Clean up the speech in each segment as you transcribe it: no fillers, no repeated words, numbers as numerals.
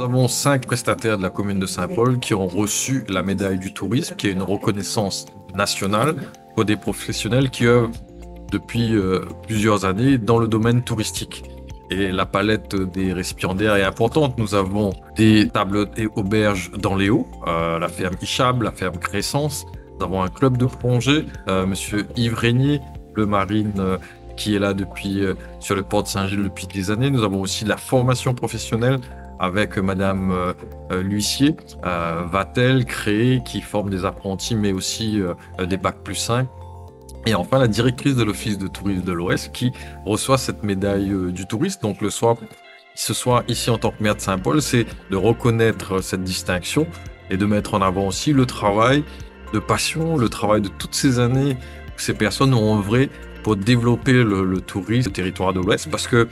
avons 5 prestataires de la commune de Saint-Paul qui ont reçu la médaille du tourisme, qui est une reconnaissance nationale pour des professionnels qui œuvrent depuis plusieurs années dans le domaine touristique. Et la palette des récipiendaires est importante. Nous avons des tables et auberges dans les Hauts, la ferme Ichab, la ferme Crescence. Nous avons un club de plongée, Monsieur Yves Régnier, le marine qui est là depuis sur le port de Saint-Gilles depuis des années. Nous avons aussi la formation professionnelle avec Madame l'huissier, Vatel, Créé, qui forme des apprentis, mais aussi des Bac+5. Et enfin, la directrice de l'Office de tourisme de l'Ouest qui reçoit cette médaille du touriste. Donc ce soir, ici en tant que maire de Saint-Paul, c'est de reconnaître cette distinction et de mettre en avant aussi le travail de passion, le travail de toutes ces années où ces personnes ont œuvré pour développer le tourisme, le territoire de l'Ouest, parce que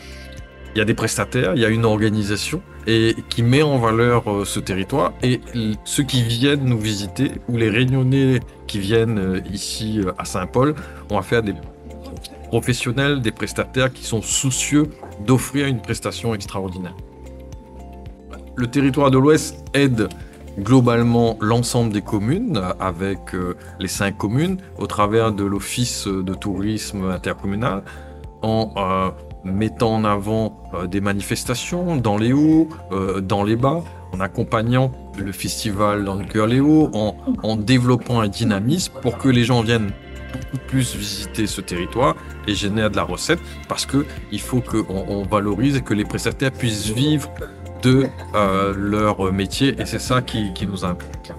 il y a des prestataires, il y a une organisation et qui met en valeur ce territoire, et ceux qui viennent nous visiter ou les Réunionnais qui viennent ici à Saint-Paul ont affaire à des professionnels, des prestataires qui sont soucieux d'offrir une prestation extraordinaire. Le territoire de l'Ouest aide globalement l'ensemble des communes avec les 5 communes au travers de l'Office de tourisme intercommunal en mettant en avant des manifestations dans les Hauts, dans les Bas, en accompagnant le festival dans le cœur les Hauts, en développant un dynamisme pour que les gens viennent beaucoup plus visiter ce territoire et génèrent de la recette, parce qu'il faut qu'on valorise et que les prestataires puissent vivre de leur métier, et c'est ça qui nous implique.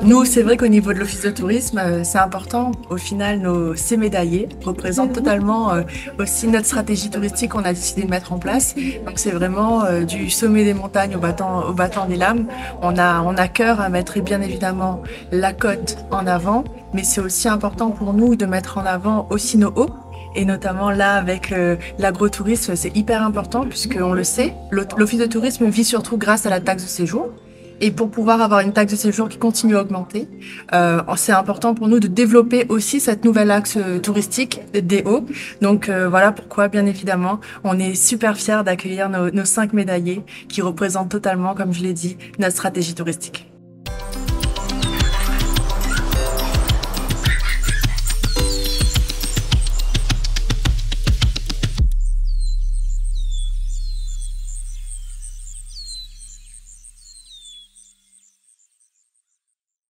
Nous, c'est vrai qu'au niveau de l'Office de tourisme, c'est important. Au final, ces médaillés représentent totalement aussi notre stratégie touristique qu'on a décidé de mettre en place. Donc c'est vraiment du sommet des montagnes au battant des lames. On a cœur à mettre bien évidemment la côte en avant, mais c'est aussi important pour nous de mettre en avant aussi nos hauts. Et notamment là, avec l'agrotourisme, c'est hyper important puisqu'on le sait, l'Office de tourisme vit surtout grâce à la taxe de séjour. Et pour pouvoir avoir une taxe de séjour qui continue à augmenter, c'est important pour nous de développer aussi cette nouvelle axe touristique des Hauts. Donc voilà pourquoi, bien évidemment, on est super fiers d'accueillir nos 5 médaillés qui représentent totalement, comme je l'ai dit, notre stratégie touristique.